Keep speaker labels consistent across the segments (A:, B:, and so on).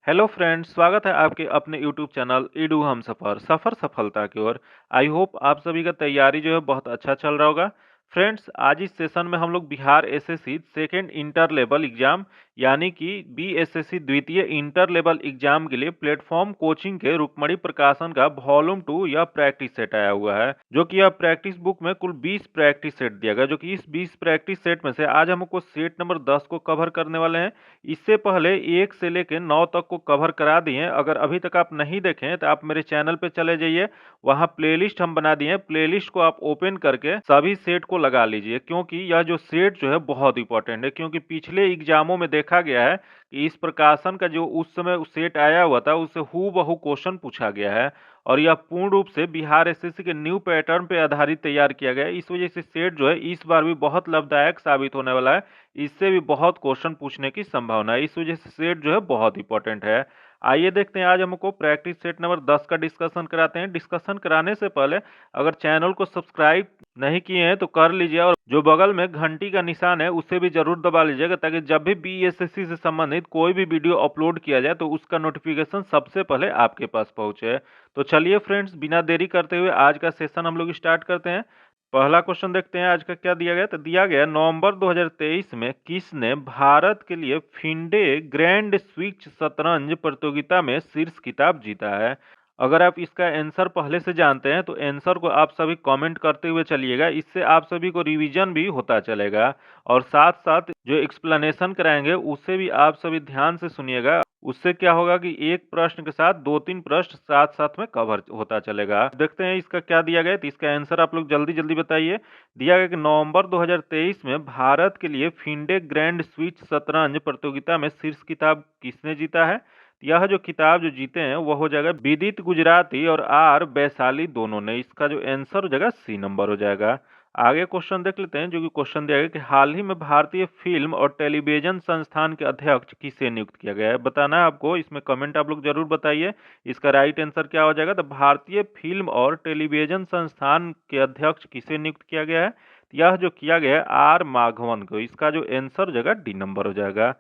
A: Hello friends, स्वागत है आपके अपने यूट्यूब चैनल ईडू हम सफ़र सफलता की ओर। आई होप आप सभी का तैयारी जो है बहुत अच्छा चल रहा होगा। फ्रेंड्स, आज इस सेशन में हम लोग Bihar SSC second inter level exam यानी कि बीएसएससी द्वितीय इंटर लेवल एग्जाम के लिए प्लेटफॉर्म कोचिंग के रुक्मणी प्रकाशन का वॉल्यूम 2 यह प्रैक्टिस सेट आया हुआ है, जो कि यह प्रैक्टिस बुक में कुल 20 प्रैक्टिस सेट दिया गया, जो कि इस 20 प्रैक्टिस सेट में से आज हमको सेट नंबर 10 को कवर करने वाले हैं। इससे पहले 1 से लेकर 9 तक को कवर करा दिए हैं। अगर अभी तक आप नहीं देखें तो आप मेरे चैनल पे चले जाइए, वहाँ प्लेलिस्ट हम बना दिए हैं। प्लेलिस्ट को आप ओपन करके सभी सेट को लगा लीजिए, क्योंकि यह जो सेट जो है बहुत इंपॉर्टेंट है। क्योंकि पिछले एग्जामों में देखा गया है कि इस प्रकाशन का जो उस समय सेट आया हुआ था उससे हूबहू क्वेश्चन पूछा गया है, और यह पूर्ण रूप से बिहार एसएससी के न्यू पैटर्न पे आधारित तैयार किया गया है। इस वजह से सेट जो है इस बार भी बहुत लाभदायक साबित होने वाला है। इससे भी बहुत क्वेश्चन पूछने की संभावना है। इस वजह से सेट जो है बहुत इंपॉर्टेंट है। आइए देखते हैं, आज हमको प्रैक्टिस सेट नंबर 10 का डिस्कशन कराते हैं। डिस्कशन कराने से पहले अगर चैनल को सब्सक्राइब नहीं किए हैं तो कर लीजिए, और जो बगल में घंटी का निशान है उसे भी जरूर दबा लीजिएगा, ताकि जब भी बीएसएससी से संबंधित कोई भी वीडियो अपलोड किया जाए तो उसका नोटिफिकेशन सबसे पहले आपके पास पहुंचे। तो चलिए फ्रेंड्स, बिना देरी करते हुए आज का सेशन हम लोग स्टार्ट करते हैं। पहला क्वेश्चन देखते हैं आज का क्या दिया गया। तो दिया गया, नवंबर 2023 में किसने भारत के लिए फिंडे ग्रैंड स्विच शतरंज प्रतियोगिता में शीर्ष खिताब जीता है। अगर आप इसका आंसर पहले से जानते हैं तो आंसर को आप सभी कमेंट करते हुए चलिएगा, इससे आप सभी को रिवीजन भी होता चलेगा। और साथ साथ जो एक्सप्लेनेशन कराएंगे उसे भी आप सभी ध्यान से सुनिएगा। उससे क्या होगा कि एक प्रश्न के साथ 2-3 प्रश्न साथ साथ में कवर होता चलेगा। देखते हैं इसका क्या दिया गया, तो इसका आंसर आप लोग जल्दी जल्दी बताइए। दिया गया कि नवंबर 2023 में भारत के लिए फिंडे ग्रैंड स्विच शतरंज प्रतियोगिता में शीर्ष खिताब किसने जीता है। यह जो खिताब जो जीते हैं वह हो जाएगा विदित गुजराती और आर वैशाली दोनों ने। इसका जो आंसर हो जाएगा सी नंबर हो जाएगा। आगे क्वेश्चन देख लेते हैं, जो कि क्वेश्चन दिया गया कि हाल ही में भारतीय फिल्म और टेलीविजन संस्थान के अध्यक्ष किसे नियुक्त किया गया है। बताना है आपको, इसमें कमेंट आप लोग जरूर बताइए इसका राइट आंसर क्या हो जाएगा। तो भारतीय फिल्म और टेलीविजन संस्थान के अध्यक्ष किसे नियुक्त किया गया है। यह जो किया गया है आर माघवन को। इसका जो आंसर हो जाएगा डी नंबर हो जाएगा।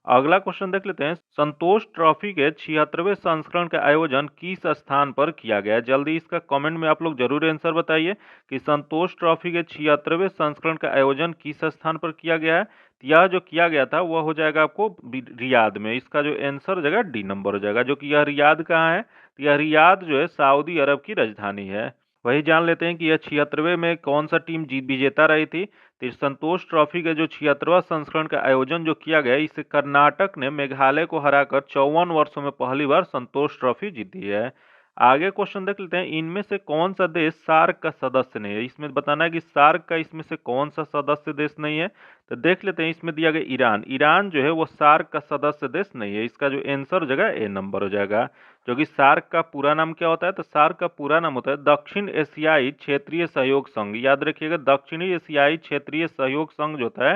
A: अगला क्वेश्चन देख लेते हैं, संतोष ट्रॉफी के 76वें संस्करण का आयोजन किस स्थान पर किया गया है। जल्दी इसका कमेंट में आप लोग जरूर आंसर बताइए कि संतोष ट्रॉफी के 76वें संस्करण का आयोजन किस स्थान पर किया गया है। यह जो किया गया था वह हो जाएगा आपको रियाद में। इसका जो आंसर हो जाएगा डी नंबर हो जाएगा। जो कि यह रियाद कहाँ है, तो यह रियाद जो है सऊदी अरब की राजधानी है। वही जान लेते हैं कि यह 76वें में कौन सा टीम जीत विजेता रही थी। तो इस संतोष ट्रॉफी का जो 76वां संस्करण का आयोजन जो किया गया, इसे कर्नाटक ने मेघालय को हराकर 54 वर्षों में पहली बार संतोष ट्रॉफी जीती है। आगे क्वेश्चन देख लेते हैं, इनमें से कौन सा देश सार्क का सदस्य नहीं है। इसमें बताना है कि सार्क का इसमें से कौन सा सदस्य देश नहीं है। तो देख लेते हैं, इसमें दिया गया ईरान। ईरान जो है वो सार्क का सदस्य देश नहीं है। इसका जो आंसर हो जाएगा ए नंबर हो जाएगा। जो कि सार्क का पूरा नाम क्या होता है, तो सार्क का पूरा नाम होता है दक्षिण एशियाई क्षेत्रीय सहयोग संघ। याद रखिएगा, दक्षिणी एशियाई क्षेत्रीय सहयोग संघ जो होता है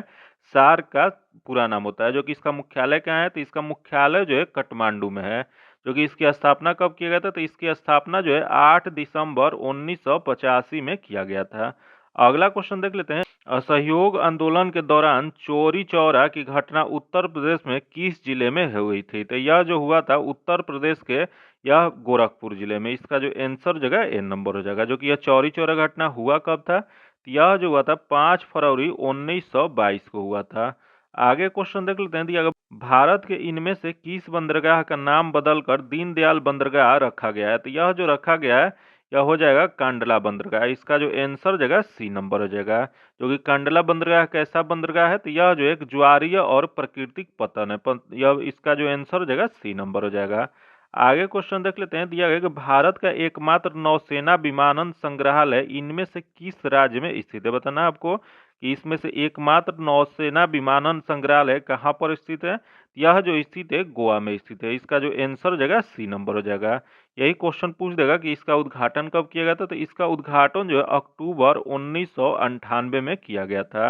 A: सार्क का पूरा नाम होता है। जो कि इसका मुख्यालय कहाँ है, तो इसका मुख्यालय जो है काठमांडू में है। जो कि इसकी स्थापना कब किया गया था, तो इसकी स्थापना जो है 8 दिसंबर 1985 में किया गया था। अगला क्वेश्चन देख लेते हैं, असहयोग आंदोलन के दौरान चोरी चौरा की घटना उत्तर प्रदेश में किस जिले में हुई थी। तो यह जो हुआ था उत्तर प्रदेश के यह गोरखपुर जिले में। इसका जो आंसर जगह ए नंबर हो जाएगा। जो कि यह चौरी चौरा घटना हुआ कब था, तो यह जो हुआ था 5 फरवरी 1922 को हुआ था। आगे क्वेश्चन देख लेते हैं, दिया भारत के इनमें से किस बंदरगाह का नाम बदलकर दीनदयाल बंदरगाह रखा गया है। तो यह जो रखा गया है यह हो जाएगा कांडला बंदरगाह। इसका जो आंसर जगह सी नंबर हो जाएगा। जो कि कांडला बंदरगाह कैसा बंदरगाह है, तो यह जो एक ज्वारीय और प्राकृतिक पतन है। यह इसका जो आंसर हो जाएगा सी नंबर हो जाएगा। आगे क्वेश्चन देख लेते हैं, दिया गया कि भारत का एकमात्र नौसेना विमानन संग्रहालय इनमें से किस राज्य में स्थित है। बताना है आपको कि इसमें से एकमात्र नौसेना विमानन संग्रहालय कहाँ पर स्थित है। यह जो स्थित है गोवा में स्थित है। इसका जो आंसर हो जाएगा सी नंबर हो जाएगा। यही क्वेश्चन पूछ देगा कि इसका उद्घाटन कब किया गया था। तो इसका उद्घाटन जो है अक्टूबर 1998 में किया गया था।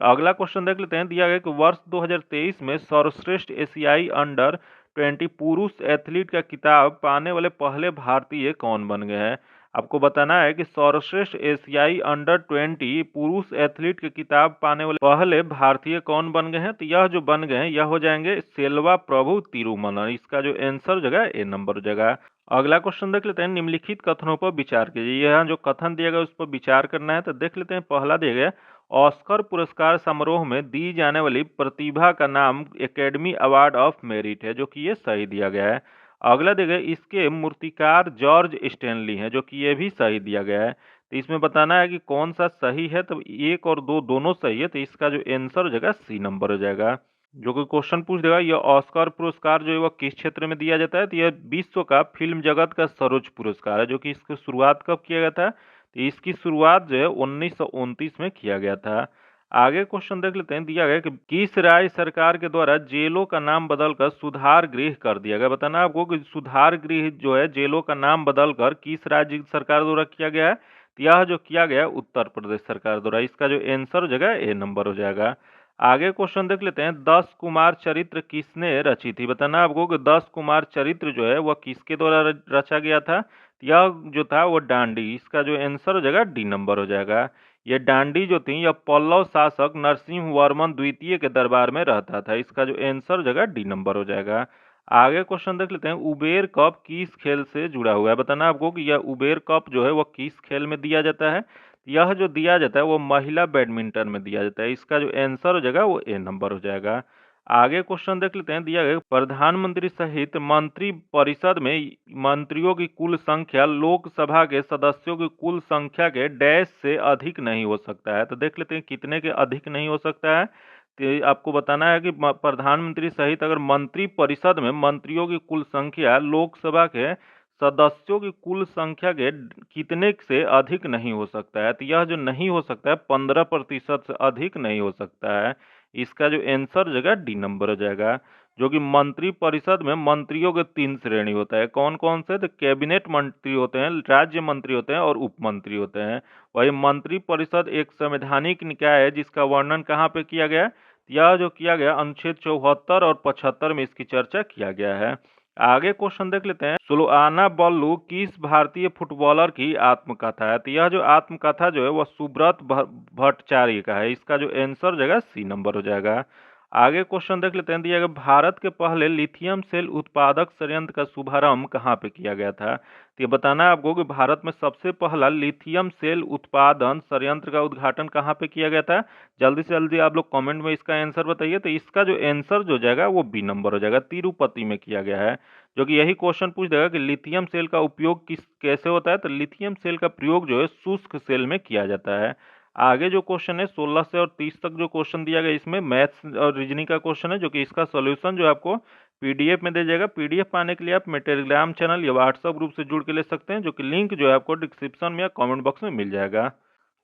A: अगला क्वेश्चन देख लेते हैं, दिया गया कि वर्ष 2023 में सर्वश्रेष्ठ एशियाई अंडर 20 पुरुष एथलीट का खिताब पाने वाले पहले भारतीय कौन बन गए हैं। आपको बताना है कि सर्वश्रेष्ठ एशियाई अंडर 20 पुरुष एथलीट की किताब पाने वाले पहले भारतीय कौन बन गए हैं? तो यह जो बन गए हैं यह हो जाएंगे सेल्वा प्रभु तिरुमलन। इसका जो आंसर जगह ए नंबर जगह। अगला क्वेश्चन देख लेते हैं, निम्नलिखित कथनों पर विचार कीजिए। यहाँ जो कथन दिया गया उस पर विचार करना है। तो देख लेते हैं, पहला दिया गया, ऑस्कर पुरस्कार समारोह में दी जाने वाली प्रतिभा का नाम एकेडमी अवार्ड ऑफ मेरिट है, जो कि ये सही दिया गया है। अगला दिया गया, इसके मूर्तिकार जॉर्ज स्टैनली हैं, जो कि ये भी सही दिया गया है। तो इसमें बताना है कि कौन सा सही है। तो एक और दो दोनों सही है, तो इसका जो आंसर हो जाएगा सी नंबर हो जाएगा। जो कि क्वेश्चन पूछ देगा, यह ऑस्कर पुरस्कार जो है वह किस क्षेत्र में दिया जाता है? तो यह विश्व का फिल्म जगत का सर्वोच्च पुरस्कार है, जो कि इसकी शुरुआत कब किया गया था? तो इसकी शुरुआत जो है 1929 में किया गया था। आगे क्वेश्चन देख लेते हैं, दिया गया कि किस राज्य सरकार के द्वारा जेलों का नाम बदलकर सुधार गृह कर दिया गया? बताना आपको कि सुधार गृह जो है जेलों का नाम बदलकर किस राज्य सरकार द्वारा किया गया है? तो यह जो किया गया उत्तर प्रदेश सरकार द्वारा। इसका जो आंसर हो जाएगा ए नंबर हो जाएगा। आगे क्वेश्चन देख लेते हैं, 10 कुमार चरित्र किसने रची थी? बताना आपको कि 10 कुमार चरित्र जो है वह किसके द्वारा रचा गया था? यह जो था वो डांडी। इसका जो आंसर हो जाएगा डी नंबर हो जाएगा। ये डांडी जो थी यह पल्लव शासक नरसिंह वर्मन द्वितीय के दरबार में रहता था। इसका जो आंसर हो जाएगा डी नंबर हो जाएगा। आगे क्वेश्चन देख लेते हैं, उबेर कप किस खेल से जुड़ा हुआ है? बताना आपको कि यह उबेर कप जो है वह किस खेल में दिया जाता है? यह जो दिया जाता है वो महिला बैडमिंटन में दिया जाता है। इसका जो आंसर हो जाएगा वो ए नंबर हो जाएगा। आगे क्वेश्चन देख लेते हैं, दिया गया प्रधानमंत्री सहित मंत्री परिषद में मंत्रियों की कुल संख्या लोकसभा के सदस्यों की कुल संख्या के डैश से अधिक नहीं हो सकता है। तो देख लेते हैं कितने के अधिक नहीं हो सकता है। तो आपको बताना है कि प्रधानमंत्री सहित अगर मंत्री परिषद में मंत्रियों की कुल संख्या लोकसभा के सदस्यों की कुल संख्या के कितने से अधिक नहीं हो सकता है? तो यह जो नहीं हो सकता है 15% से अधिक नहीं हो सकता है। इसका जो आंसर जगह डी नंबर हो जाएगा। जो कि मंत्री परिषद में मंत्रियों के 3 श्रेणी होता है। कौन कौन से? तो कैबिनेट मंत्री होते हैं, राज्य मंत्री होते हैं और उप मंत्री होते हैं। वही मंत्री परिषद एक संवैधानिक निकाय है जिसका वर्णन कहाँ पे किया गया? यह जो किया गया अनुच्छेद 74 और 75 में इसकी चर्चा किया गया है। आगे क्वेश्चन देख लेते हैं, सुलोआना बल्लू किस भारतीय फुटबॉलर की आत्मकथा है? तो यह जो आत्मकथा जो है वह सुब्रत भट्टाचार्य का है। इसका जो आंसर जगह सी नंबर हो जाएगा। आगे क्वेश्चन देख लेते हैं, दिया गया भारत के पहले लिथियम सेल उत्पादक संयंत्र का शुभारंभ कहाँ पे किया गया था? तो ये बताना है आपको कि भारत में सबसे पहला लिथियम सेल उत्पादन संयंत्र का उद्घाटन कहाँ पे किया गया था? जल्दी से जल्दी आप लोग कमेंट में इसका आंसर बताइए। तो इसका जो आंसर जो जाएगा वो बी नंबर हो जाएगा, तिरुपति में किया गया है। जो कि यही क्वेश्चन पूछ देगा कि लिथियम सेल का उपयोग कैसे होता है? तो लिथियम सेल का प्रयोग जो है शुष्क सेल में किया जाता है। आगे जो क्वेश्चन है 16 से और 30 तक जो क्वेश्चन दिया गया इसमें मैथ्स और रीजनिंग का क्वेश्चन है, जो कि इसका सॉल्यूशन जो है आपको पीडीएफ में दे जाएगा। पीडीएफ पाने के लिए आप मेरे टेलीग्राम चैनल या व्हाट्सएप ग्रुप से जुड़ के ले सकते हैं, जो कि लिंक जो है आपको डिस्क्रिप्शन में या कमेंट बॉक्स में मिल जाएगा।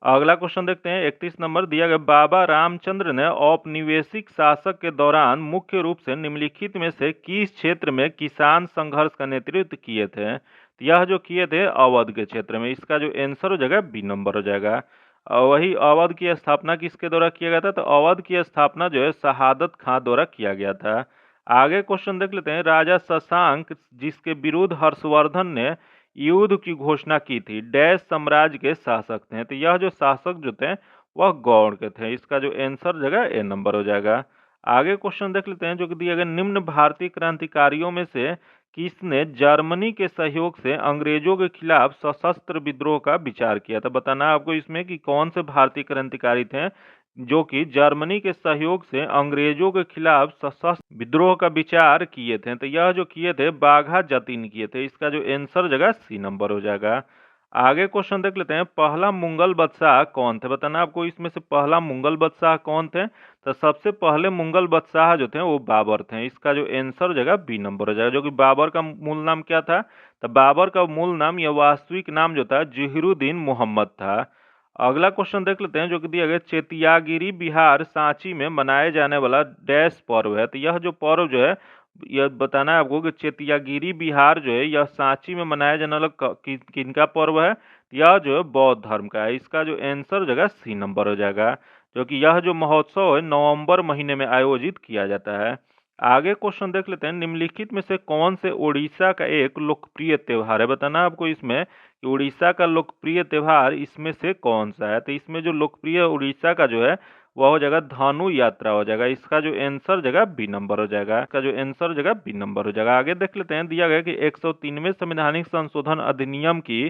A: अगला क्वेश्चन देखते हैं, 31 नंबर दिया गया, बाबा रामचंद्र ने औपनिवेशिक शासक के दौरान मुख्य रूप से निम्नलिखित में से किस क्षेत्र में किसान संघर्ष का नेतृत्व किए थे? तो यह जो किए थे अवध के क्षेत्र में। इसका जो आंसर हो जाएगा बी नंबर हो जाएगा। वही अवध की स्थापना किसके द्वारा किया गया था? तो अवध की स्थापना जो है शहादत खां द्वारा किया गया था। आगे क्वेश्चन देख लेते हैं, राजा शशांक जिसके विरुद्ध हर्षवर्धन ने युद्ध की घोषणा की थी, डैश साम्राज्य के शासक थे? तो यह जो शासक जो थे वह गौड़ के थे। इसका जो आंसर जगह ए नंबर हो जाएगा। आगे क्वेश्चन देख लेते हैं, जो कि दिया गया, निम्न भारतीय क्रांतिकारियों में से किसने जर्मनी के सहयोग से अंग्रेजों के खिलाफ सशस्त्र विद्रोह का विचार किया था? बताना आपको इसमें कि कौन से भारतीय क्रांतिकारी थे जो कि जर्मनी के सहयोग से अंग्रेजों के खिलाफ सशस्त्र विद्रोह का विचार किए थे? तो यह जो किए थे बाघा जतीन किए थे। इसका जो आंसर जगह सी नंबर हो जाएगा। आगे क्वेश्चन देख लेते हैं, पहला मुगल बादशाह कौन थे? बताना आपको इसमें से पहला मुगल बादशाह कौन थे? तो सबसे पहले मुगल बादशाह जो थे वो बाबर थे। इसका जो आंसर हो जाएगा बी नंबर हो जाएगा। जो कि बाबर का मूल नाम क्या था? तो बाबर का मूल नाम या वास्तविक नाम जो था जहीरुद्दीन मोहम्मद था। अगला क्वेश्चन देख लेते हैं, जो कि दिया गया, चेतियागिरी बिहार सांची में मनाए जाने वाला डैश पर्व है? तो यह जो पर्व जो है यह बताना है आपको कि चेतियागिरी बिहार जो है यह सांची में मनाया जाने वाला किनका पर्व है? यह जो है बौद्ध धर्म का है। इसका जो आंसर जगह सी नंबर हो जाएगा। जो कि यह जो महोत्सव है नवंबर महीने में आयोजित किया जाता है। आगे क्वेश्चन देख लेते हैं, निम्नलिखित में से कौन से उड़ीसा का एक लोकप्रिय त्योहार है। बताना आपको इसमें कि उड़ीसा का लोकप्रिय त्योहार इसमें से कौन सा है। तो इसमें जो लोकप्रिय उड़ीसा का जो है वह हो जाएगा धनु यात्रा हो जाएगा। इसका जो आंसर जगह बी नंबर हो जाएगा। इसका जो आंसर जगह बी नंबर हो जाएगा। आगे देख लेते हैं, दिया गया कि 103वें संवैधानिक संशोधन अधिनियम की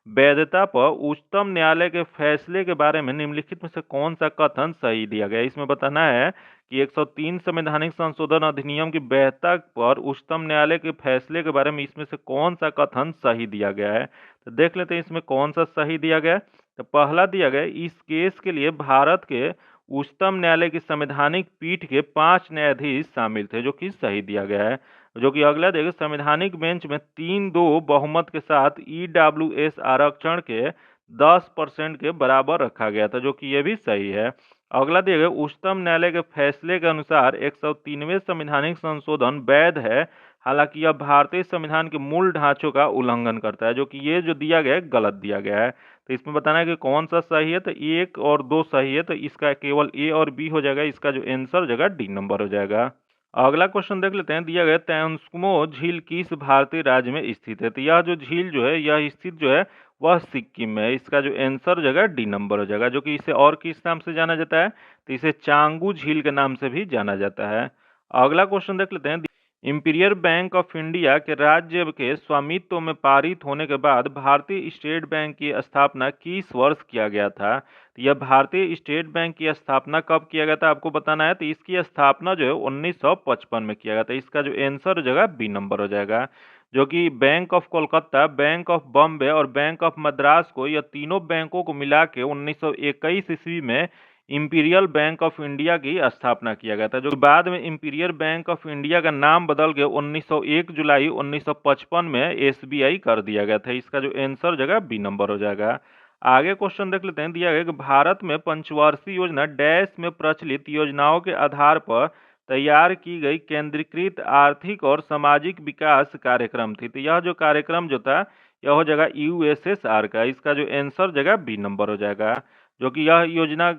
A: वैधता पर उच्चतम न्यायालय के फैसले के बारे में निम्नलिखित में से कौन सा कथन सही दिया गया है। इसमें बताना है कि 103 संवैधानिक संशोधन अधिनियम की वैधता पर उच्चतम न्यायालय के फैसले के बारे में इसमें से कौन सा कथन सही दिया गया है। तो देख लेते हैं इसमें कौन सा सही दिया गया है। तो पहला दिया गया, इस केस के लिए भारत के उच्चतम न्यायालय की संवैधानिक पीठ के 5 न्यायाधीश शामिल थे, जो कि सही दिया गया है। जो कि अगला देखिए, संवैधानिक बेंच में 3-2 बहुमत के साथ ईडब्ल्यूएस आरक्षण के 10% के बराबर रखा गया था, जो कि ये भी सही है। अगला दिया गया, उच्चतम न्यायालय के फैसले के अनुसार 103वें संवैधानिक संशोधन वैध है, हालांकि यह भारतीय संविधान के मूल ढांचों का उल्लंघन करता है, जो कि ये जो दिया गया है गलत दिया गया है। तो इसमें बताना है कि कौन सा सही है। तो 1 और 2 सही है, तो इसका केवल ए और बी हो जाएगा। इसका जो आंसर जगह डी नंबर हो जाएगा। अगला क्वेश्चन देख लेते हैं, दिया गया तेंसुकमो झील किस भारतीय राज्य में स्थित है। तो यह जो झील जो है यह स्थित जो है वह सिक्किम में है। इसका जो आंसर जगह डी नंबर हो जाएगा। जो कि इसे और किस नाम से जाना जाता है, तो इसे चांगू झील के नाम से भी जाना जाता है। अगला क्वेश्चन देख लेते हैं, इंपीरियल बैंक ऑफ इंडिया के राज्य के स्वामित्व में पारित होने के बाद भारतीय स्टेट बैंक की स्थापना किस वर्ष किया गया था। तो यह भारतीय स्टेट बैंक की स्थापना कब किया गया था आपको बताना है। तो इसकी स्थापना जो है 1955 में किया गया था। इसका जो आंसर हो जाएगा बी नंबर हो जाएगा। जो कि bank of Kolkata, bank of Bombay और बैंक ऑफ मद्रास को, यह तीनों बैंकों को मिला के 1921 ईस्वी में इंपीरियल बैंक ऑफ इंडिया की स्थापना किया गया था। जो बाद में इंपीरियल बैंक ऑफ इंडिया का नाम बदल के 1901 जुलाई 1955 में एसबीआई कर दिया गया था। इसका जो आंसर जगह बी नंबर हो जाएगा। आगे क्वेश्चन देख लेते हैं, दिया गया कि भारत में पंचवर्षीय योजना डैश में प्रचलित योजनाओं के आधार पर तैयार की गई केंद्रीकृत आर्थिक और सामाजिक विकास कार्यक्रम थी। तो यह जो कार्यक्रम जो था यह हो जाएगा यूएसएसआर का। इसका जो आंसर जगह बी नंबर हो जाएगा। जो कि यह योजना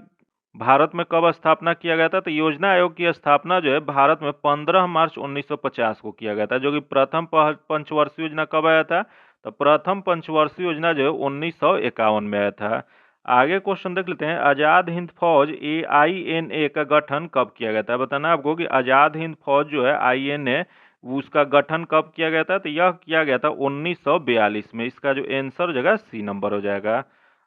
A: भारत में कब स्थापना किया गया था। तो योजना आयोग की स्थापना जो है भारत में 15 मार्च 1950 को किया गया था। जो कि प्रथम पंचवर्षीय योजना कब आया था, तो प्रथम पंचवर्षीय योजना जो है 1951 में आया था। आगे क्वेश्चन देख लेते हैं, आजाद हिंद फौज AINA का गठन कब किया गया था। बताना आपको कि आजाद हिंद फौज जो है INA उसका गठन कब किया गया था। तो यह किया गया था 1942 में। इसका जो आंसर जगह सी नंबर हो जाएगा।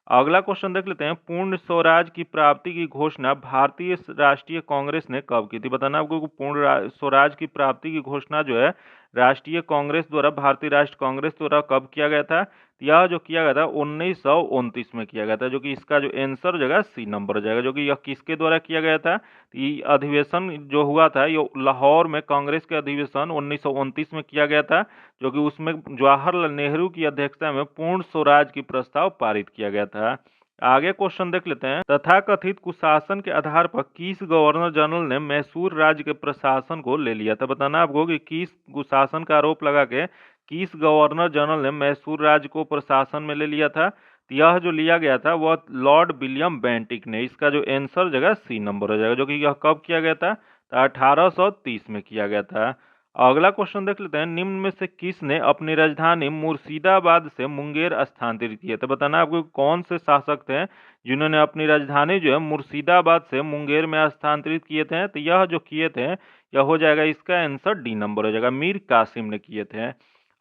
A: अगला क्वेश्चन देख लेते हैं, पूर्ण स्वराज की प्राप्ति की घोषणा भारतीय राष्ट्रीय कांग्रेस ने कब की थी। बताना आपको कि पूर्ण स्वराज की प्राप्ति की घोषणा जो है राष्ट्रीय कांग्रेस द्वारा, भारतीय राष्ट्रीय कांग्रेस द्वारा कब किया गया था। यह जो किया गया था 1929 में किया गया था। जो कि इसका जो आंसर जगह सी नंबर हो जाएगा। जो कि यह किसके द्वारा किया गया था, ये अधिवेशन जो हुआ था ये लाहौर में कांग्रेस के अधिवेशन 1929 में किया गया था। जो कि उसमें जवाहरलाल नेहरू की अध्यक्षता में पूर्ण स्वराज की प्रस्ताव पारित किया गया था। आगे क्वेश्चन देख लेते हैं, तथाकथित कुशासन के आधार पर किस गवर्नर जनरल ने मैसूर राज्य के प्रशासन को ले लिया था। बताना आपको कि किस कुशासन का आरोप लगा के किस गवर्नर जनरल ने मैसूर राज्य को प्रशासन में ले लिया था। तो यह जो लिया गया था वह लॉर्ड विलियम बेंटिक ने। इसका जो आंसर जगह सी नंबर हो जाएगा। जो कि यह कब किया गया था, तो 1830 में किया गया था। अगला क्वेश्चन देख लेते हैं, निम्न में से किसने अपनी राजधानी मुर्शिदाबाद से मुंगेर स्थानांतरित किया। तो बताना आपको कौन से शासक थे जिन्होंने अपनी राजधानी जो है मुर्शिदाबाद से मुंगेर में स्थानांतरित किए थे। तो यह जो किए थे यह हो जाएगा, इसका आंसर डी नंबर हो जाएगा, मीर कासिम ने किए थे।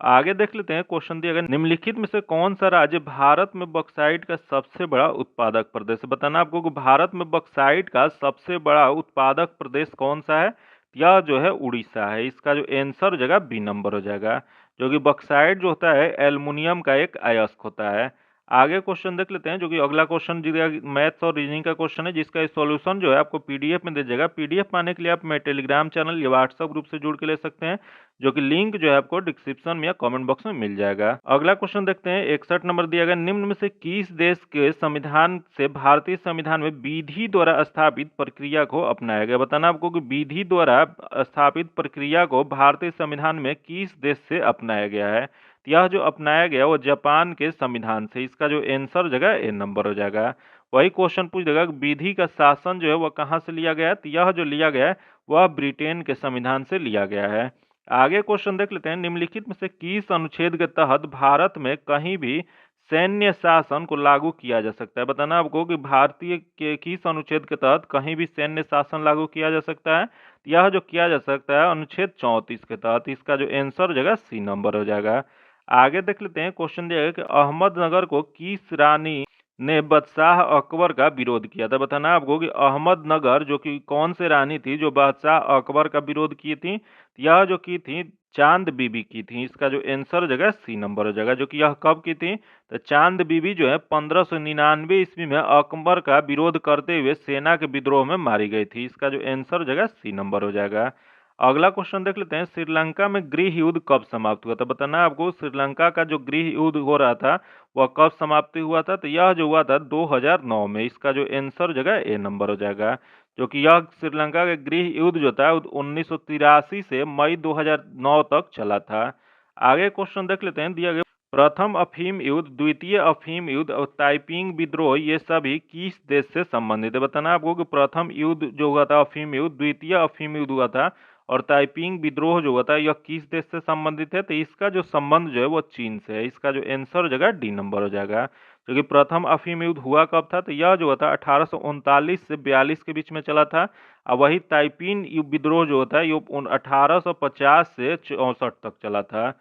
A: आगे देख लेते हैं, क्वेश्चन दिया गया, निम्नलिखित में से कौन सा राज्य भारत में बॉक्साइट का सबसे बड़ा उत्पादक प्रदेश है। बताना आपको कि भारत में बॉक्साइट का सबसे बड़ा उत्पादक प्रदेश कौन सा है। यह जो है उड़ीसा है। इसका जो आंसर जगह बी नंबर हो जाएगा। जो कि बॉक्साइट जो होता है एल्युमिनियम का एक अयस्क होता है। आगे क्वेश्चन देख लेते हैं, जो कि अगला क्वेश्चन मैथ्स और रीजनिंग का क्वेश्चन है, जिसका सॉल्यूशन जो है आपको पीडीएफ में दे जाएगा। पीडीएफ पाने के लिए आप मेरे टेलीग्राम चैनल या व्हाट्सएप ग्रुप से जुड़ के ले सकते हैं, जो कि लिंक जो है आपको डिस्क्रिप्शन में या कमेंट बॉक्स में मिल जाएगा। अगला क्वेश्चन देखते हैं, 61 नंबर दिया गया, निम्न में से किस देश के संविधान से भारतीय संविधान में विधि द्वारा स्थापित प्रक्रिया को अपनाया गया। बताना आपको कि विधि द्वारा स्थापित प्रक्रिया को भारतीय संविधान में किस देश से अपनाया गया है। यह जो अपनाया गया वो जापान के संविधान से। इसका जो आंसर जगह ए नंबर हो जाएगा। वही क्वेश्चन पूछ देगा, विधि का शासन जो है वह कहाँ से लिया गया है। तो यह जो लिया गया है वह ब्रिटेन के संविधान से लिया गया है। आगे क्वेश्चन देख लेते हैं, निम्नलिखित में से किस अनुच्छेद के तहत भारत में कहीं भी सैन्य शासन को लागू किया जा सकता है? बताना आपको कि भारतीय के किस अनुच्छेद के तहत कहीं भी सैन्य शासन लागू किया जा सकता है। यह जो किया जा सकता है अनुच्छेद 34 के तहत। इसका जो आंसर हो जाएगा सी नंबर हो जाएगा। आगे देख लेते हैं, क्वेश्चन दिया गया कि अहमदनगर को किस रानी ने बादशाह अकबर का विरोध किया था? बताना आपको कि अहमदनगर जो कि कौन से रानी थी जो बादशाह अकबर का विरोध की थी? यह जो की थी चांद बीबी की थी। इसका जो आंसर हो जाएगा सी नंबर हो जाएगा। जो कि यह कब की थी? तो चांद बीबी जो है 1599 ईस्वी में अकबर का विरोध करते हुए सेना के विद्रोह में मारी गई थी। इसका जो आंसर हो जाएगा सी नंबर हो जाएगा। अगला क्वेश्चन देख लेते हैं, श्रीलंका में गृह युद्ध कब समाप्त हुआ था? बताना आपको श्रीलंका का जो गृह युद्ध हो रहा था वह कब समाप्ति हुआ था? तो यह जो हुआ था 2009 में। इसका जो आंसर हो जाएगा ए नंबर हो जाएगा। जो कि यह श्रीलंका का गृह युद्ध जो था 1983 से मई 2009 तक चला था। आगे क्वेश्चन देख लेते हैं, दिया गया प्रथम अफीम युद्ध, द्वितीय अफीम युद्ध और ताइपिंग विद्रोह ये सभी किस देश से संबंधित है? बताना आपको कि प्रथम युद्ध जो हुआ था अफीम युद्ध, द्वितीय अफीम युद्ध हुआ था और ताइपिंग विद्रोह जो हुआ था यह किस देश से संबंधित है? तो इसका जो संबंध जो है वो चीन से है। इसका जो आंसर हो जाएगा डी नंबर हो जाएगा। क्योंकि प्रथम अफीम युद्ध हुआ कब था? तो यह जो होता 1839 से 42 के बीच में चला था। और वही ताइपिन विद्रोह जो होता है ये 1850 से 64 तक चला था।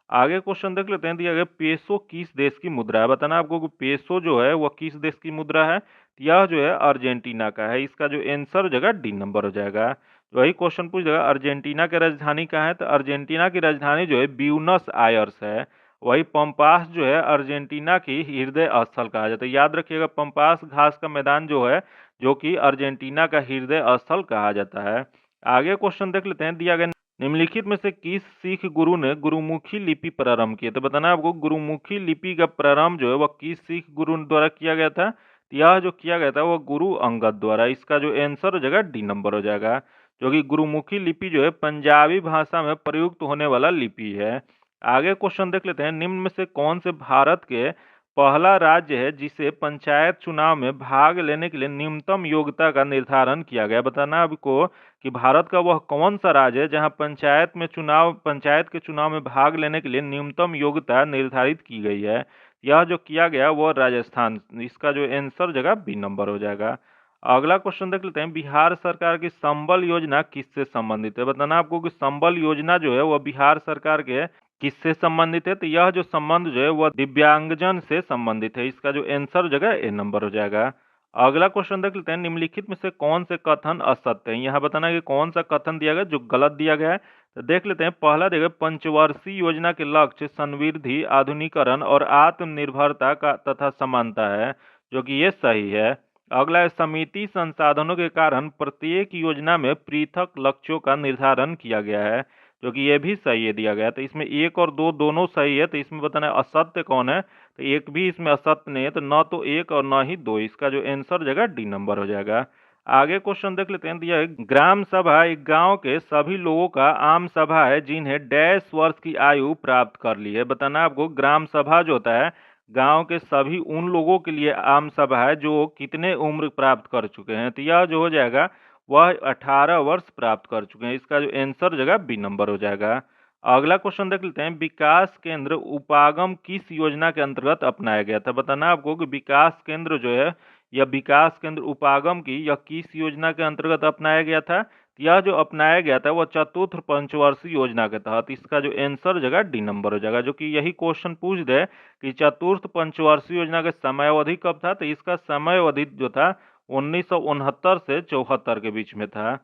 A: आगे क्वेश्चन देख लेते हैं, दिया गया पेसो किस देश की मुद्रा है? बताना आपको कि पेसो जो है वह किस देश की मुद्रा है? यह जो है अर्जेंटीना का है। इसका जो आंसर हो जाएगा डी नंबर हो जाएगा। वही क्वेश्चन पूछ जाएगा अर्जेंटीना की राजधानी कहाँ है? तो अर्जेंटीना की राजधानी जो है ब्यूनस आयर्स है। वही पंपास जो है अर्जेंटीना की हृदय स्थल कहा जाता है। याद रखिएगा पंपास घास का मैदान जो है जो कि अर्जेंटीना का हृदय स्थल कहा जाता है। आगे क्वेश्चन देख लेते हैं, दिया गया निम्नलिखित में से किस सिख गुरु ने गुरुमुखी लिपि प्रारंभ की? तो बताना आपको गुरुमुखी लिपि का प्रारंभ जो है वह किस सिख गुरु द्वारा किया गया था? यह जो किया गया था वह गुरु अंगद द्वारा। इसका जो आंसर हो जाएगा डी नंबर हो जाएगा। जो कि गुरुमुखी लिपि जो है पंजाबी भाषा में प्रयुक्त होने वाला लिपि है। आगे क्वेश्चन देख लेते हैं, निम्न में से कौन से भारत के पहला राज्य है जिसे पंचायत चुनाव में भाग लेने के लिए न्यूनतम योग्यता का निर्धारण किया गया? बताना आपको कि भारत का वह कौन सा राज्य है जहां पंचायत के चुनाव में भाग लेने के लिए न्यूनतम योग्यता निर्धारित की गई है? यह जो किया गया वह राजस्थान। इसका जो आंसर जगह बी नंबर हो जाएगा। अगला क्वेश्चन देख लेते हैं, बिहार सरकार की संबल योजना किससे संबंधित है? बताना आपको कि संबल योजना जो है वह बिहार सरकार के किससे संबंधित है? तो यह जो संबंध जो है वह दिव्यांगजन से संबंधित है। इसका जो आंसर जगह ए नंबर हो जाएगा। अगला क्वेश्चन देख लेते हैं, निम्नलिखित में से कौन से कथन असत्य है? यहाँ बताना है कि कौन सा कथन दिया गया जो गलत दिया गया है। तो देख लेते हैं, पहला देखिए पंचवर्षीय योजना के लक्ष्य समृद्धि, आधुनिकीकरण और आत्मनिर्भरता का तथा समानता है, जो कि ये सही है। अगला है समिति संसाधनों के कारण प्रत्येक योजना में पृथक लक्ष्यों का निर्धारण किया गया है, जो कि ये भी सही है दिया गया है। तो इसमें एक और दो दोनों सही है। तो इसमें बताना है असत्य कौन है? तो एक भी इसमें असत्य नहीं है। तो न तो एक और न ही दो। इसका जो आंसर हो जाएगा डी नंबर हो जाएगा। आगे क्वेश्चन देख लेते हैं, दिया है ग्राम सभा एक गांव के सभी लोगों का आम सभा है जिन्हें डैश वर्ष की आयु प्राप्त कर ली है। बताना आपको ग्राम सभा जो होता है गांव के सभी उन लोगों के लिए आम सभा है जो कितने उम्र प्राप्त कर चुके हैं। तो यह जो हो जाएगा वह 18 वर्ष प्राप्त कर चुके हैं। इसका जो आंसर जगह बी नंबर हो जाएगा। अगला क्वेश्चन देख लेते हैं, विकास केंद्र उपागम किस योजना के अंतर्गत अपनाया गया था? बताना आपको कि विकास केंद्र जो है यह विकास केंद्र उपागम की यह किस योजना के अंतर्गत अपनाया गया था? यह जो अपनाया गया था वह चतुर्थ पंचवर्षीय योजना के तहत। इसका जो आंसर जगह डी नंबर हो जाएगा। जो कि यही क्वेश्चन पूछ दे कि चतुर्थ पंचवर्षीय योजना का समयावधि कब था? तो इसका समयावधि जो था 1969 से 74 के बीच में था।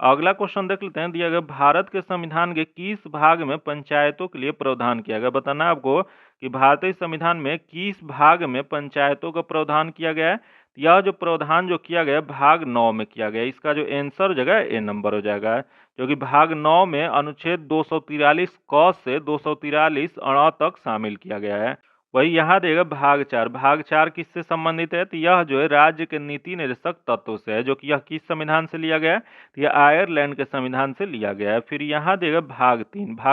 A: अगला क्वेश्चन देख लेते हैं, दिया गया भारत के संविधान के किस भाग में पंचायतों के लिए प्रावधान किया गया? बताना आपको कि भारतीय संविधान में किस भाग में पंचायतों का प्रावधान किया गया है? यह जो प्रावधान जो किया गया भाग 9 में किया गया। इसका जो आंसर जगह ए नंबर हो जाएगा। जो कि भाग 9 में अनुच्छेद 243 क से 243 अ तक शामिल किया गया है। वही यहाँ देगा भाग 4 किससे संबंधित है? तो यह जो है राज्य के नीति निर्देशक तत्व से है। जो कि यह किस संविधान से लिया गया है? तो यह आयरलैंड के संविधान से लिया गया है। फिर यहाँ देगा भाग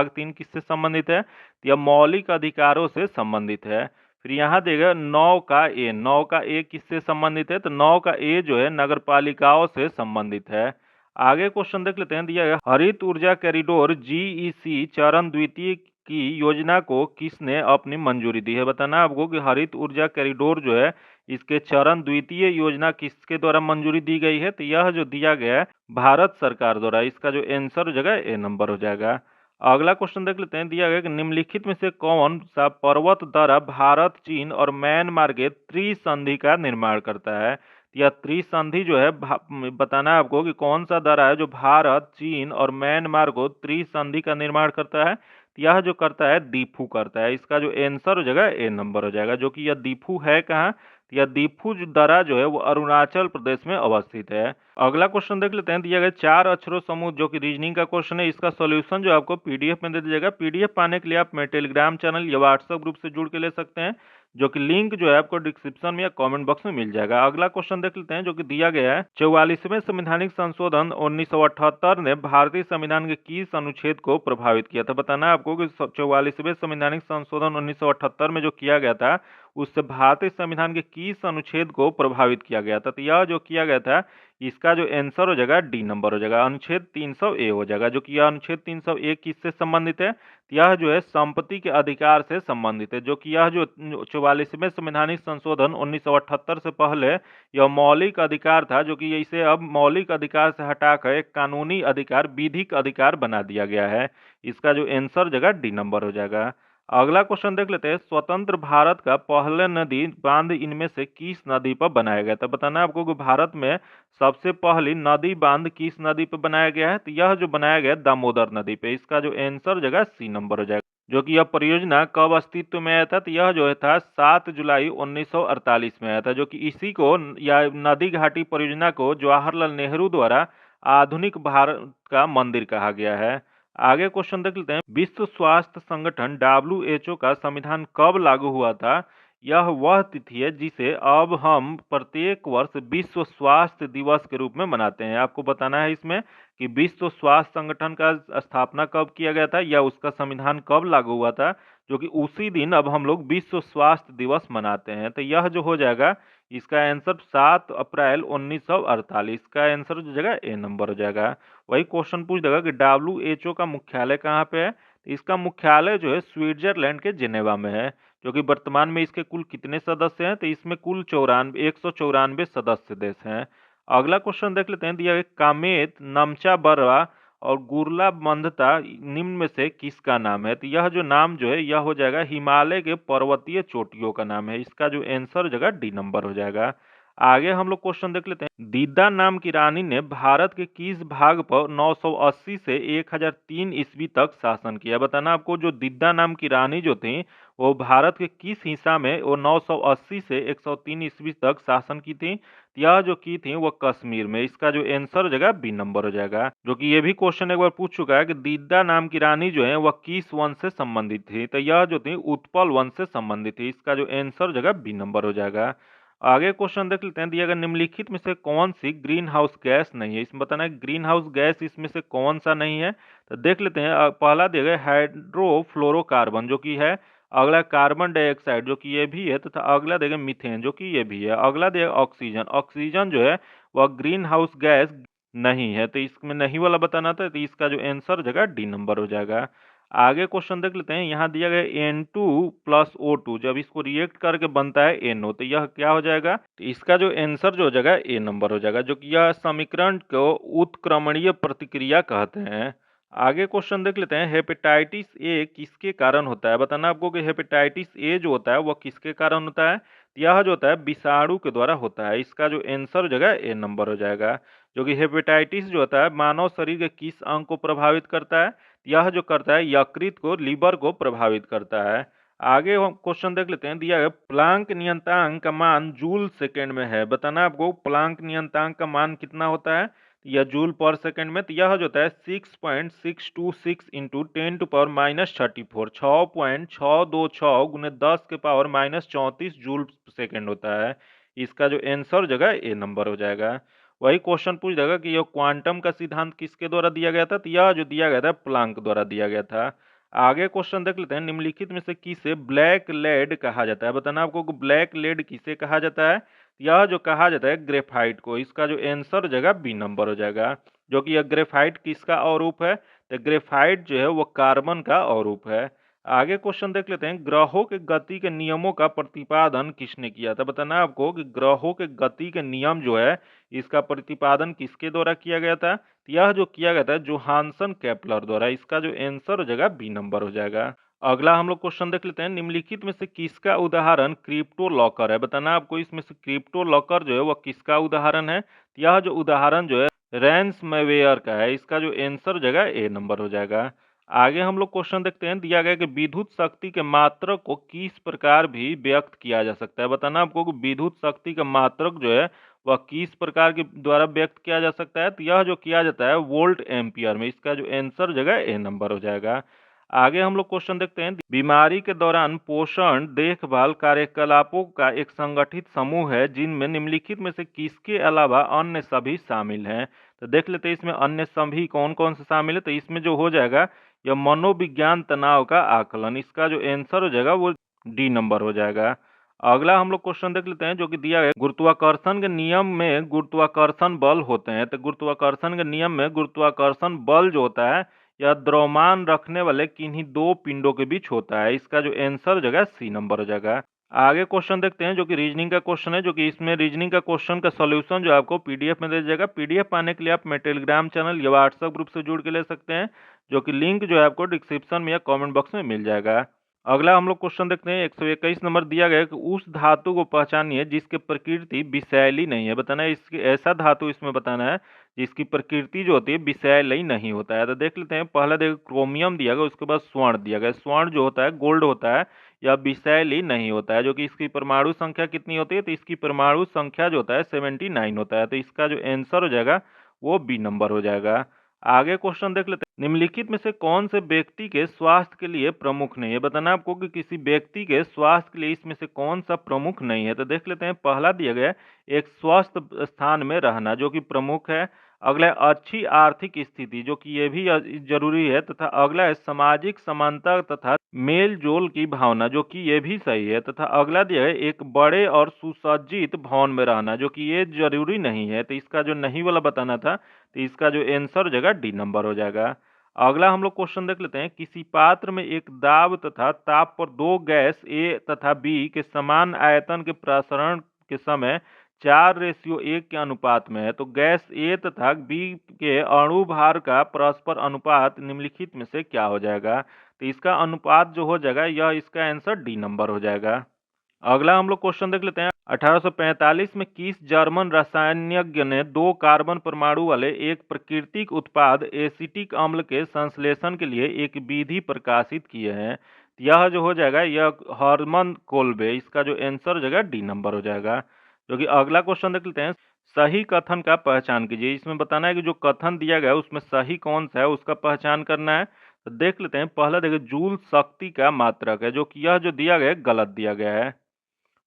A: 3 किससे संबंधित है? तो यह मौलिक अधिकारों से संबंधित है। फिर यहाँ देगा 9 का ए किससे संबंधित है? तो 9 का ए जो है नगर पालिकाओं से संबंधित है। आगे क्वेश्चन देख लेते हैं, दिया गया हरित ऊर्जा कॉरिडोर जीईसी चरण द्वितीय की योजना को किसने अपनी मंजूरी दी है। बताना आपको कि हरित ऊर्जा कॉरिडोर जो है इसके चरण द्वितीय योजना किसके द्वारा मंजूरी दी गई है, तो यह जो दिया गया है भारत सरकार द्वारा। इसका जो आंसर हो जाएगा ए नंबर हो जाएगा। अगला क्वेश्चन देख लेते हैं, दिया गया कि निम्नलिखित में से कौन सा पर्वत द्वारा भारत, चीन और म्यांमार के त्रिसंधि का निर्माण करता है। यह त्रिसंधि जो है बताना है आपको कि कौन सा दरा है जो भारत, चीन और म्यांमार को त्रिसंधि का निर्माण करता है। यह जो करता है दीफू करता है। इसका जो आंसर हो जाएगा ए नंबर हो जाएगा, जो कि यह दीफू है कहाँ, यह दीफू दरा जो है वो अरुणाचल प्रदेश में अवस्थित है। अगला क्वेश्चन देख लेते हैं, दिया गया 4 अक्षरों समूह जो कि रीजनिंग का क्वेश्चन है, इसका सॉल्यूशन जो आपको पीडीएफ में दे दिया जाएगा। पीडीएफ पाने के लिए आप मेरे टेलीग्राम चैनल या व्हाट्सएप ग्रुप से जुड़ के ले सकते हैं, जो कि लिंक जो है आपको डिस्क्रिप्शन में या कमेंट बॉक्स में मिल जाएगा। अगला क्वेश्चन देख लेते हैं, जो कि दिया गया है 44वें संवैधानिक संशोधन 1978 ने भारतीय संविधान के किस अनुच्छेद को प्रभावित किया था। बताना है आपको कि 44वें संवैधानिक संशोधन 1978 में जो किया गया था उससे भारतीय संविधान के किस अनुच्छेद को प्रभावित किया गया था। तो यह जो किया गया था इसका जो आंसर हो जाएगा डी नंबर हो जाएगा, अनुच्छेद 300 ए हो जाएगा, जो कि यह अनुच्छेद 300 ए किससे संबंधित है, यह जो है संपत्ति के अधिकार से संबंधित है। जो कि यह जो 44वें संवैधानिक संशोधन 1978 से पहले यह मौलिक अधिकार था, जो कि इसे अब मौलिक अधिकार से हटाकर एक कानूनी अधिकार, विधिक अधिकार बना दिया गया है। इसका जो आंसर हो जाएगा डी नंबर हो जाएगा। अगला क्वेश्चन देख लेते हैं, स्वतंत्र भारत का पहला नदी बांध इनमें से किस नदी पर बनाया गया था। बताना है आपको कि भारत में सबसे पहली नदी बांध किस नदी पे बनाया गया है, तो यह जो बनाया गया है दामोदर नदी पे। इसका जो आंसर हो जाएगा सी नंबर हो जाएगा। जो कि यह परियोजना कब अस्तित्व में आया था, तो यह जो है था 7 जुलाई 1948 में आया था। जो कि इसी को या नदी घाटी परियोजना को जवाहरलाल नेहरू द्वारा आधुनिक भारत का मंदिर कहा गया है। आगे क्वेश्चन देख लेते हैं, विश्व स्वास्थ्य संगठन WHO का संविधान कब लागू हुआ था। यह वह तिथि है जिसे अब हम प्रत्येक वर्ष विश्व स्वास्थ्य दिवस के रूप में मनाते हैं। आपको बताना है इसमें कि विश्व स्वास्थ्य संगठन का स्थापना कब किया गया था या उसका संविधान कब लागू हुआ था, जो कि उसी दिन अब हम लोग विश्व स्वास्थ्य दिवस मनाते हैं। तो यह जो हो जाएगा इसका आंसर 7 अप्रैल 1948 का आंसर हो जाएगा ए नंबर हो जाएगा। वही क्वेश्चन पूछ देगा कि WHO का मुख्यालय कहाँ पे है, तो इसका मुख्यालय जो है स्विट्जरलैंड के जेनेवा में है। जो कि वर्तमान में इसके कुल कितने सदस्य हैं, तो इसमें कुल 194 सदस्य देश हैं। अगला क्वेश्चन देख लेते हैं, दिया गया कामेत, नमचा बरवा और गुरला मंदता निम्न में से किसका नाम है। तो यह जो नाम जो है यह हो जाएगा हिमालय के पर्वतीय चोटियों का नाम है। इसका जो आंसर हो जाएगा डी नंबर हो जाएगा। आगे हम लोग क्वेश्चन देख लेते हैं, दीदा नाम की रानी ने भारत के किस भाग पर 980 से 1003 ईस्वी तक शासन किया। बताना आपको जो दीदा नाम की रानी जो थी वो भारत के किस हिस्सा में वो 980 से 103 ईस्वी तक शासन की थी। यह जो की थी वो कश्मीर में। इसका जो आंसर हो जाएगा बी नंबर हो जाएगा। जो कि ये भी क्वेश्चन एक बार पूछ चुका है कि दीदा नाम की रानी जो है वह किस वंश से संबंधित थी, तो यह जो थी उत्पल वंश से संबंधित थी। इसका जो आंसर हो जाएगा बी नंबर हो जाएगा। आगे क्वेश्चन देख लेते हैं, दिया गया निम्नलिखित में से कौन सी ग्रीन हाउस गैस नहीं है। इसमें बताना है ग्रीन हाउस गैस इसमें से कौन सा नहीं है, तो देख लेते हैं। पहला दिया गया हाइड्रोफ्लोरोकार्बन जो कि है, अगला कार्बन डाइऑक्साइड जो कि ये भी है, तथा अगला देगा मीथेन जो कि ये भी है, अगला देगा ऑक्सीजन। ऑक्सीजन जो है वह ग्रीन हाउस गैस नहीं है, तो इसमें नहीं वाला बताना था, तो इसका जो आंसर हो जाएगा डी नंबर हो जाएगा। आगे क्वेश्चन देख लेते हैं, यहाँ दिया गया N2 प्लस O2 जब इसको रिएक्ट करके बनता है NO, तो यह क्या हो जाएगा, तो इसका जो आंसर जो हो जाएगा ए नंबर हो जाएगा। जो कि यह समीकरण को उत्क्रमणीय प्रतिक्रिया कहते हैं। आगे क्वेश्चन देख लेते हैं, हेपेटाइटिस ए किसके कारण होता है। बताना आपको कि हेपेटाइटिस ए जो होता है वह किसके कारण होता है, यह जो होता है विषाणु के द्वारा होता है। इसका जो आंसर हो जाएगा ए नंबर हो जाएगा। जो कि हेपेटाइटिस जो होता है मानव शरीर के किस अंग को प्रभावित करता है, यह जो करता है यकृत को, लीवर को प्रभावित करता है। आगे हम क्वेश्चन देख लेते हैं, दिया गया प्लांक नियतांक का मान जूल सेकेंड में है। बताना आपको प्लांक नियतांक का मान कितना होता है, या जूल पर सेकेंड में, तो यह जो होता है 6.626 इंटू 10⁻⁻34 6.626 गुने 10 के पावर -34 जूल सेकेंड होता है। इसका जो आंसर जगह ए नंबर हो जाएगा। वही क्वेश्चन पूछ देगा कि यह क्वांटम का सिद्धांत किसके द्वारा दिया गया था, तो यह जो दिया गया था प्लांक द्वारा दिया गया था। आगे क्वेश्चन देख लेते हैं, निम्नलिखित में से किसे ब्लैक लेड कहा जाता है। बताना आपको ब्लैक लेड किसे कहा जाता है, यह जो कहा जाता है ग्रेफाइट को। इसका जो आंसर हो जाएगा बी नंबर हो जाएगा। जो कि यह ग्रेफाइट किसका अवरूप है? तो ग्रेफाइट जो है वो कार्बन का अवरूप है। आगे क्वेश्चन देख लेते हैं, ग्रहों के गति के नियमों का प्रतिपादन किसने किया था? बताना है आपको कि ग्रहों के गति के नियम जो है इसका प्रतिपादन किसके द्वारा किया गया था? तो यह जो किया गया था जोहानसन केपलर द्वारा। इसका जो आंसर हो जाएगा बी नंबर हो जाएगा। अगला हम लोग क्वेश्चन देख लेते हैं, निम्नलिखित में से किसका उदाहरण क्रिप्टो लॉकर है? बताना आपको इसमें से क्रिप्टो लॉकर जो है वह किसका उदाहरण है? तो यह जो उदाहरण जो है रैंसमवेयर का है। इसका जो आंसर हो जाएगा ए नंबर हो जाएगा। आगे हम लोग क्वेश्चन देखते हैं, दिया गया कि विद्युत शक्ति के मात्रक को किस प्रकार भी व्यक्त किया जा सकता है? बताना आपको कि विद्युत शक्ति का मात्रक जो है वह किस प्रकार के द्वारा व्यक्त किया जा सकता है? तो यह जो किया जाता है वोल्ट एम्पियर में। इसका जो आंसर हो जाएगा ए नंबर हो जाएगा। आगे हम लोग क्वेश्चन देखते हैं, बीमारी के दौरान पोषण देखभाल कार्यकलापों का एक संगठित समूह है जिनमें निम्नलिखित में से किसके अलावा अन्य सभी शामिल हैं? तो देख लेते हैं इसमें अन्य सभी कौन कौन से शामिल है। तो इसमें जो हो जाएगा यह मनोविज्ञान तनाव का आकलन। इसका जो आंसर हो जाएगा वो डी नंबर हो जाएगा। अगला हम लोग क्वेश्चन देख लेते हैं जो कि दिया गया, गुरुत्वाकर्षण के नियम में गुरुत्वाकर्षण बल होते हैं। तो गुरुत्वाकर्षण के नियम में गुरुत्वाकर्षण बल जो होता है यह द्रव्यमान रखने वाले किन्हीं दो पिंडों के बीच होता है। इसका जो आंसर हो जाएगा सी नंबर हो जाएगा। आगे क्वेश्चन देखते हैं जो कि रीजनिंग का क्वेश्चन है, जो कि इसमें रीजनिंग का क्वेश्चन का सॉल्यूशन जो आपको पीडीएफ में दे जाएगा। पीडीएफ पाने के लिए आप मेरे टेलीग्राम चैनल या व्हाट्सएप ग्रुप से जुड़ के ले सकते हैं, जो कि लिंक जो है आपको डिस्क्रिप्शन में या कमेंट बॉक्स में मिल जाएगा। अगला हम लोग क्वेश्चन देखते हैं, 121 नंबर दिया गया है कि उस धातु को पहचानिए जिसकी प्रकृति विषैली नहीं है। बताना है इसकी ऐसा धातु इसमें बताना है जिसकी प्रकृति जो होती है विषैली नहीं होता है। तो देख लेते हैं, पहला देखो क्रोमियम दिया गया, उसके बाद स्वर्ण दिया गया। स्वर्ण जो होता है गोल्ड होता है, यह विषैली नहीं होता है। जो कि इसकी परमाणु संख्या कितनी होती है? तो इसकी परमाणु संख्या जो होता है 79 होता है। तो इसका जो आंसर हो जाएगा वो बी नंबर हो जाएगा। आगे क्वेश्चन देख लेते हैं, निम्नलिखित में से कौन से व्यक्ति के स्वास्थ्य के लिए प्रमुख नहीं है? बताना आपको कि किसी व्यक्ति के स्वास्थ्य के लिए इसमें से कौन सा प्रमुख नहीं है। तो देख लेते हैं, पहला दिया गया एक स्वस्थ स्थान में रहना जो कि प्रमुख है। अगला है अच्छी आर्थिक स्थिति, जो कि ये भी जरूरी है। तथा अगला है सामाजिक समानता तथा मेल जोल की भावना, जो कि ये भी सही है। तथा अगला दिया है एक बड़े और सुसज्जित भवन में रहना, जो कि ये जरूरी नहीं है। तो इसका जो नहीं वाला बताना था, तो इसका जो आंसर हो जाएगा डी नंबर हो जाएगा। अगला हम लोग क्वेश्चन देख लेते हैं, किसी पात्र में एक दाब तथा ताप पर दो गैस ए तथा बी के समान आयतन के प्रसारण के समय 4:1 के अनुपात में है। तो गैस ए तथा बी के अणु भार का परस्पर अनुपात निम्नलिखित में से क्या हो जाएगा? तो इसका अनुपात जो हो जाएगा यह इसका आंसर डी नंबर हो जाएगा। अगला हम लोग क्वेश्चन देख लेते हैं, 1845 में किस जर्मन रसायनज्ञ ने दो कार्बन परमाणु वाले एक प्राकृतिक उत्पाद एसिटिक अम्ल के संश्लेषण के लिए एक विधि प्रकाशित किए हैं? यह जो हो जाएगा यह हर्मन कोल्बे। इसका जो आंसर हो जाएगा डी नंबर हो जाएगा। जो कि अगला क्वेश्चन देख लेते हैं, सही कथन का पहचान कीजिए। इसमें बताना है कि जो कथन दिया गया है उसमें सही कौन सा है उसका पहचान करना है। तो देख लेते हैं, पहला देखिए जूल शक्ति का मात्रक है, जो कि यह जो दिया गया है गलत दिया गया है।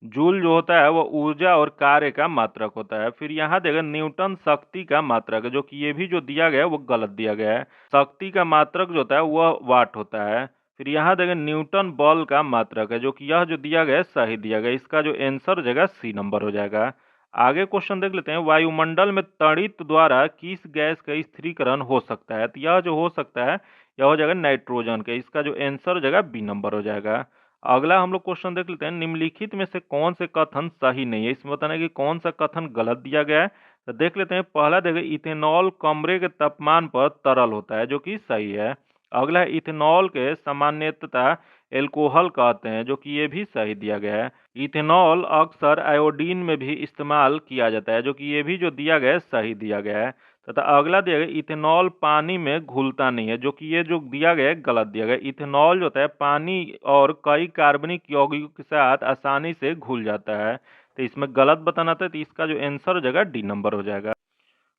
A: जूल जो होता है वो ऊर्जा और कार्य का मात्रक होता है। फिर यहाँ देखिए न्यूटन शक्ति का मात्रक है, जो कि ये भी जो दिया गया है वो गलत दिया गया है। शक्ति का मात्रक जो होता है वह वाट होता है। फिर यहाँ देखिए न्यूटन बल का मात्रक है, जो कि यह जो दिया गया है सही दिया गया है। इसका जो आंसर हो जाएगा सी नंबर हो जाएगा। आगे क्वेश्चन देख लेते हैं, वायुमंडल में तड़ित द्वारा किस गैस का स्थिरीकरण हो सकता है? तो यह जो हो सकता है यह हो जाएगा नाइट्रोजन का। इसका जो आंसर हो जाएगा बी नंबर हो जाएगा। अगला हम लोग क्वेश्चन देख लेते हैं, निम्नलिखित में से कौन से कथन सही नहीं है? इसमें बताना है कि कौन सा कथन गलत दिया गया है। तो देख लेते हैं, पहला देखिए इथेनॉल कमरे के तापमान पर तरल होता है, जो कि सही है। अगला है इथेनॉल के सामान्यतः एल्कोहल कहते हैं, जो कि ये भी सही दिया गया है। इथेनॉल अक्सर आयोडीन में भी इस्तेमाल किया जाता है, जो कि ये भी जो दिया गया है सही दिया गया है। तथा अगला दिया गया इथेनॉल पानी में घुलता नहीं है, जो कि ये जो दिया गया है गलत दिया गया है। इथेनॉल जो होता है पानी और कई कार्बनिक यौगिकों के साथ आसानी से घुल जाता है। तो इसमें गलत बताना था, तो इसका जो आंसर हो जाएगा डी नंबर हो जाएगा।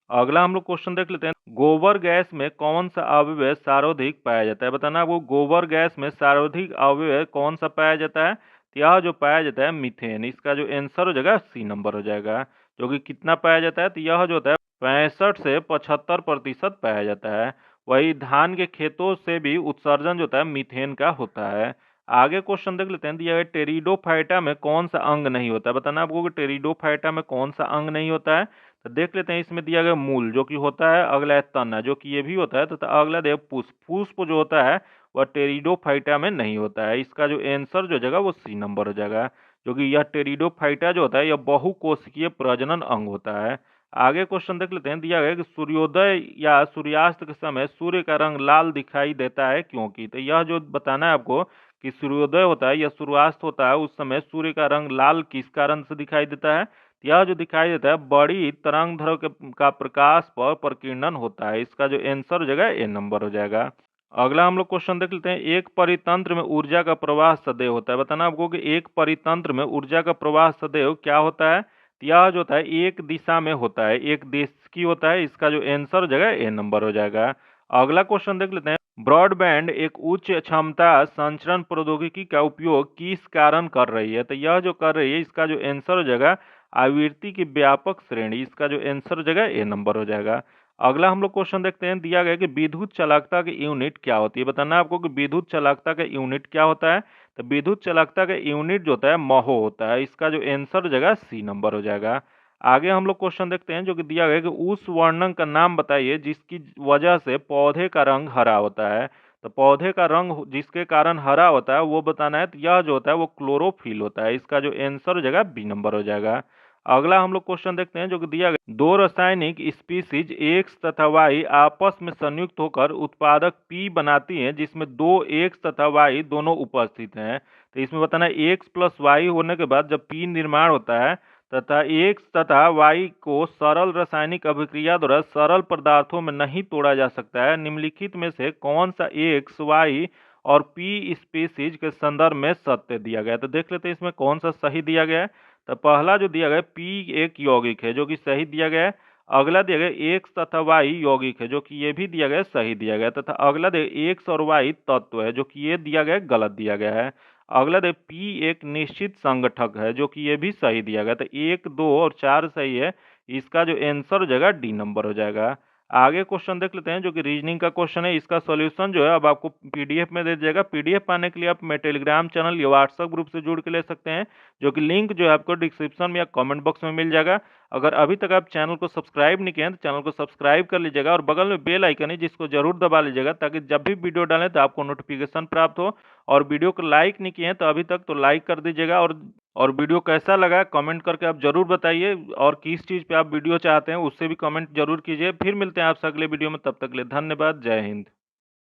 A: अगला हम लोग क्वेश्चन देख लेते हैं, गोबर गैस में कौन सा अवयव सर्वाधिक पाया जाता है? बताना वो गोबर गैस में सर्वाधिक अवयव कौन सा पाया जाता है? तो यह जो पाया जाता है मीथेन। इसका जो आंसर हो जाएगा सी नंबर हो जाएगा। जो कि कितना पाया जाता है? तो यह जो होता है 65 से 75% पाया जाता है। वही धान के खेतों से भी उत्सर्जन जो होता है मीथेन का होता है। आगे क्वेश्चन देख लेते हैं, दिया गया टेरिडोफाइटा में कौन सा अंग नहीं होता है? बताना आपको कि टेरिडोफाइटा में कौन सा अंग नहीं होता है। तो देख लेते हैं इसमें दिया गया मूल जो कि होता है, अगला है तना जो कि ये भी होता है, तथा अगला देव पुष्प। पुष्प जो होता है वह टेरिडोफाइटा में नहीं होता है। इसका जो आंसर जो जगह वो सी नंबर हो जाएगा, क्योंकि यह टेरिडोफाइटा जो होता है यह बहुकोशिकीय प्रजनन अंग होता है। आगे क्वेश्चन देख लेते हैं, दिया गया कि सूर्योदय या सूर्यास्त के समय सूर्य का रंग लाल दिखाई देता है क्योंकि। तो यह जो बताना है आपको कि सूर्योदय होता है या सूर्यास्त होता है उस समय सूर्य का रंग लाल किस कारण से दिखाई देता है। यह जो दिखाई देता है बड़ी तरंग दैर्घ्य का प्रकाश पर प्रकीर्णन होता है। इसका जो आंसर हो जाएगा ए नंबर हो जाएगा। अगला हम लोग क्वेश्चन देख लेते हैं, एक परितंत्र में ऊर्जा का प्रवाह सदैव होता है। बताना आपको कि एक परितंत्र में ऊर्जा का प्रवाह सदैव क्या होता है। तो यह जो होता है एक दिशा में होता है, एक दिश की होता है। इसका जो आंसर हो जाएगा ए नंबर हो जाएगा। अगला क्वेश्चन देख लेते हैं, ब्रॉडबैंड एक उच्च क्षमता संचरण प्रौद्योगिकी का उपयोग किस कारण कर रही है। तो यह जो कर रही है इसका जो आंसर हो जाएगा आवृत्ति की व्यापक श्रेणी। इसका जो आंसर हो जाएगा ए नंबर हो जाएगा। अगला हम लोग क्वेश्चन देखते हैं, दिया गया कि विद्युत चालकता की यूनिट क्या होती है। बताना आपको कि विद्युत चालकता का यूनिट क्या होता है। तो विद्युत चालकता का यूनिट जो होता है महो होता है। इसका जो आंसर हो जाएगा सी नंबर हो जाएगा। आगे हम लोग क्वेश्चन देखते हैं जो कि दिया गया कि उस वर्णन का नाम बताइए जिसकी वजह से पौधे का रंग हरा होता है। तो पौधे का रंग जिसके कारण हरा होता है वो बताना है। तो यह जो होता है वो क्लोरोफिल होता है। इसका जो आंसर हो जाएगा बी नंबर हो जाएगा। अगला हम लोग क्वेश्चन देखते हैं जो कि दिया गया, दो रासायनिक स्पीसीज एक्स तथा वाई आपस में संयुक्त होकर उत्पादक पी बनाती हैं जिसमें दो एक्स तथा वाई दोनों उपस्थित हैं। तो इसमें बताना एक्स प्लस वाई होने के बाद जब पी निर्माण होता है तथा एक्स तथा वाई को सरल रासायनिक अभिक्रिया द्वारा सरल पदार्थों में नहीं तोड़ा जा सकता है। निम्नलिखित में से कौन सा एक्स वाई और पी स्पीसीज के संदर्भ में सत्य दिया गया है। तो देख लेते हैं इसमें कौन सा सही दिया गया है। तो पहला जो दिया गया पी एक यौगिक है जो कि सही दिया गया है। अगला दिया गया एक्स तथा वाई यौगिक है जो कि ये भी दिया गया है, सही दिया गया है। तथा अगला दिया एक्स और वाई तत्व है जो कि ये दिया गया है, गलत दिया गया है। अगला दिया पी एक निश्चित संगठक है जो कि ये भी सही दिया गया। तो एक दो और चार सही है। इसका जो आंसर हो जाएगा डी नंबर हो जाएगा। आगे क्वेश्चन देख लेते हैं जो कि रीजनिंग का क्वेश्चन है। इसका सॉल्यूशन जो है अब आपको पीडीएफ में दे जाएगा। पीडीएफ पाने के लिए आप मेरे टेलीग्राम चैनल या व्हाट्सएप ग्रुप से जुड़ के ले सकते हैं, जो कि लिंक जो है आपको डिस्क्रिप्शन में या कमेंट बॉक्स में मिल जाएगा। अगर अभी तक आप चैनल को सब्सक्राइब नहीं किए हैं तो चैनल को सब्सक्राइब कर लीजिएगा और बगल में बेल आइकन है जिसको जरूर दबा लीजिएगा ताकि जब भी वीडियो डालें तो आपको नोटिफिकेशन प्राप्त हो। और वीडियो को लाइक नहीं किए हैं तो अभी तक तो लाइक कर दीजिएगा। और वीडियो कैसा लगा कमेंट करके आप जरूर बताइए, और किस चीज़ पे आप वीडियो चाहते हैं उससे भी कमेंट जरूर कीजिए। फिर मिलते हैं आपसे अगले वीडियो में, तब तक के लिए धन्यवाद। जय हिंद।